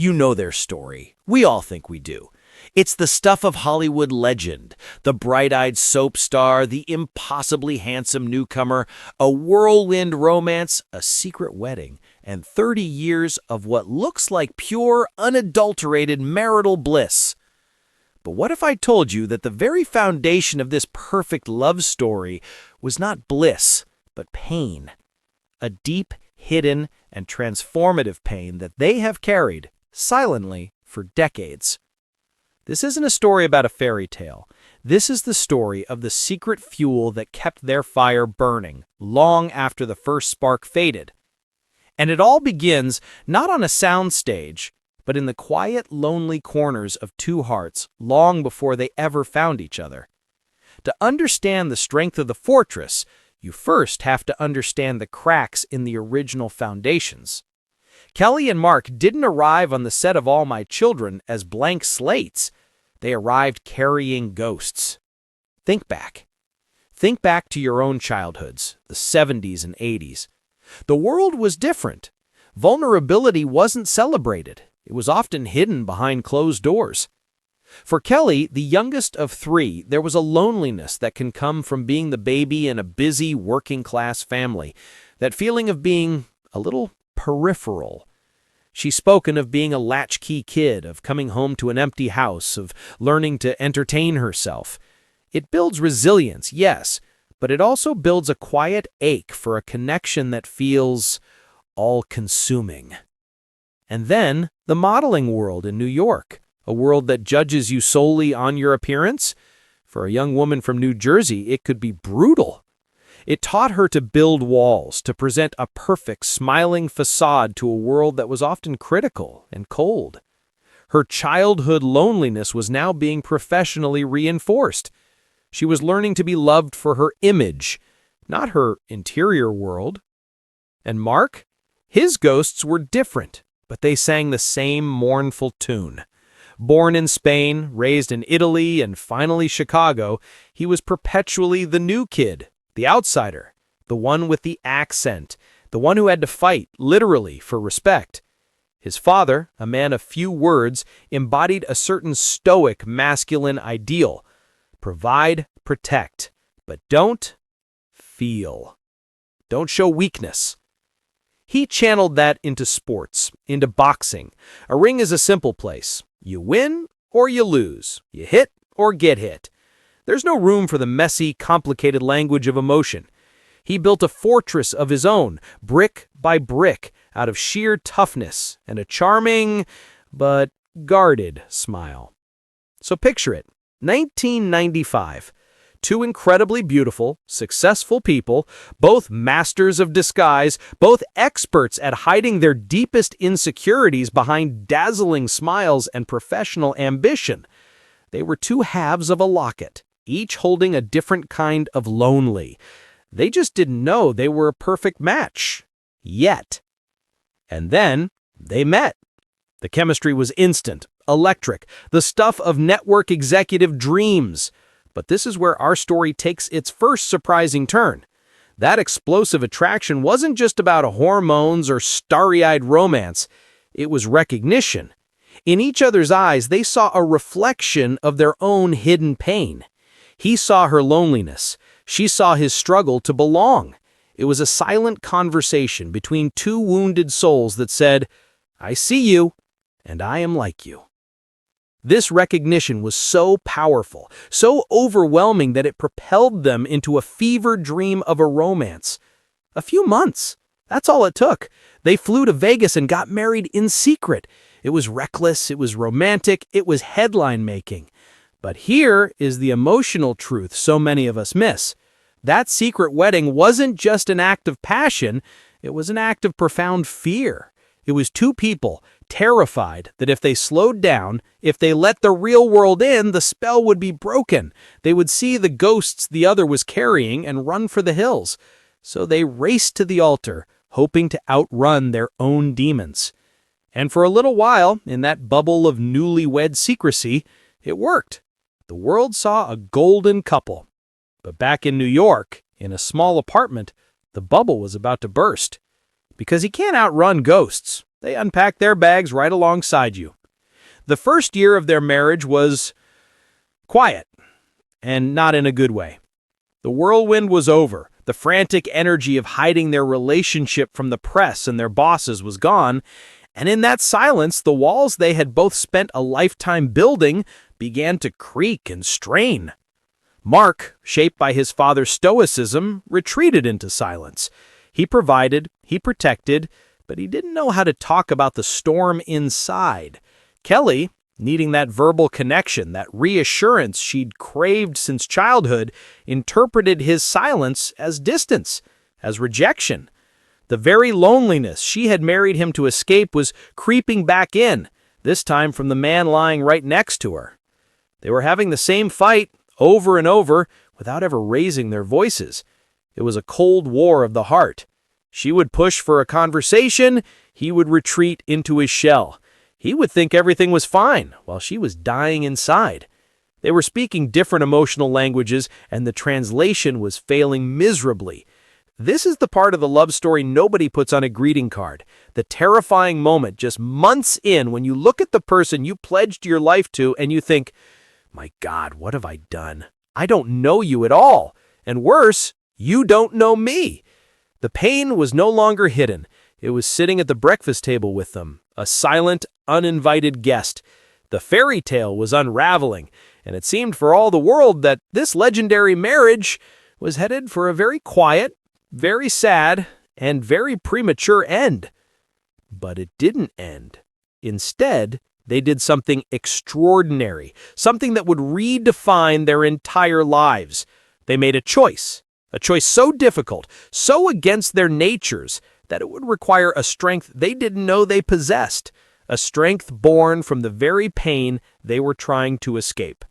You know their story. We all think we do. It's the stuff of Hollywood legend, the bright-eyed soap star, the impossibly handsome newcomer, a whirlwind romance, a secret wedding, and 30 years of what looks like pure, unadulterated marital bliss. But what if I told you that the very foundation of this perfect love story was not bliss, but pain? A deep, hidden, and transformative pain that they have carried, silently, for decades. This isn't a story about a fairy tale. This is the story of the secret fuel that kept their fire burning long after the first spark faded. And it all begins not on a soundstage, but in the quiet, lonely corners of two hearts long before they ever found each other. To understand the strength of the fortress, you first have to understand the cracks in the original foundations. Kelly and Mark didn't arrive on the set of All My Children as blank slates. They arrived carrying ghosts. Think back. Think back to your own childhoods, the 70s and 80s. The world was different. Vulnerability wasn't celebrated. It was often hidden behind closed doors. For Kelly, the youngest of three, there was a loneliness that can come from being the baby in a busy working-class family, that feeling of being a little peripheral. She's spoken of being a latchkey kid, of coming home to an empty house, of learning to entertain herself. It builds resilience, yes, but it also builds a quiet ache for a connection that feels all-consuming. And then, the modeling world in New York, a world that judges you solely on your appearance. For a young woman from New Jersey, it could be brutal. It taught her to build walls, to present a perfect, smiling facade to a world that was often critical and cold. Her childhood loneliness was now being professionally reinforced. She was learning to be loved for her image, not her interior world. And Mark? His ghosts were different, but they sang the same mournful tune. Born in Spain, raised in Italy, and finally Chicago, he was perpetually the new kid, the outsider, the one with the accent, the one who had to fight, literally, for respect. His father, a man of few words, embodied a certain stoic masculine ideal. Provide, protect, but don't feel. Don't show weakness. He channeled that into sports, into boxing. A ring is a simple place. You win or you lose. You hit or get hit. There's no room for the messy, complicated language of emotion. He built a fortress of his own, brick by brick, out of sheer toughness and a charming, but guarded smile. So picture it, 1995. Two incredibly beautiful, successful people, both masters of disguise, both experts at hiding their deepest insecurities behind dazzling smiles and professional ambition. They were two halves of a locket, each holding a different kind of lonely. They just didn't know they were a perfect match. Yet. And then they met. The chemistry was instant, electric, the stuff of network executive dreams. But this is where our story takes its first surprising turn. That explosive attraction wasn't just about hormones or starry-eyed romance. It was recognition. In each other's eyes, they saw a reflection of their own hidden pain. He saw her loneliness. She saw his struggle to belong. It was a silent conversation between two wounded souls that said, "I see you, and I am like you." This recognition was so powerful, so overwhelming that it propelled them into a fever dream of a romance. A few months. That's all it took. They flew to Vegas and got married in secret. It was reckless, it was romantic, it was headline-making. But here is the emotional truth so many of us miss. That secret wedding wasn't just an act of passion, it was an act of profound fear. It was two people terrified that if they slowed down, if they let the real world in, the spell would be broken. They would see the ghosts the other was carrying and run for the hills. So they raced to the altar, hoping to outrun their own demons. And for a little while, in that bubble of newlywed secrecy, it worked. The world saw a golden couple. But back in New York, in a small apartment, the bubble was about to burst. Because he can't outrun ghosts. They unpacked their bags right alongside you. The first year of their marriage was quiet, and not in a good way. The whirlwind was over. The frantic energy of hiding their relationship from the press and their bosses was gone, and in that silence, the walls they had both spent a lifetime building began to creak and strain. Mark, shaped by his father's stoicism, retreated into silence. He provided, he protected, but he didn't know how to talk about the storm inside. Kelly, needing that verbal connection, that reassurance she'd craved since childhood, interpreted his silence as distance, as rejection. The very loneliness she had married him to escape was creeping back in, this time from the man lying right next to her. They were having the same fight over and over without ever raising their voices. It was a cold war of the heart. She would push for a conversation, he would retreat into his shell. He would think everything was fine while she was dying inside. They were speaking different emotional languages, and the translation was failing miserably. This is the part of the love story nobody puts on a greeting card. The terrifying moment just months in when you look at the person you pledged your life to and you think, my God, what have I done? I don't know you at all. And worse, you don't know me. The pain was no longer hidden. It was sitting at the breakfast table with them, a silent, uninvited guest. The fairy tale was unraveling, and it seemed for all the world that this legendary marriage was headed for a very quiet, very sad, and very premature end. But it didn't end. Instead, they did something extraordinary, something that would redefine their entire lives. They made a choice so difficult, so against their natures, that it would require a strength they didn't know they possessed, a strength born from the very pain they were trying to escape.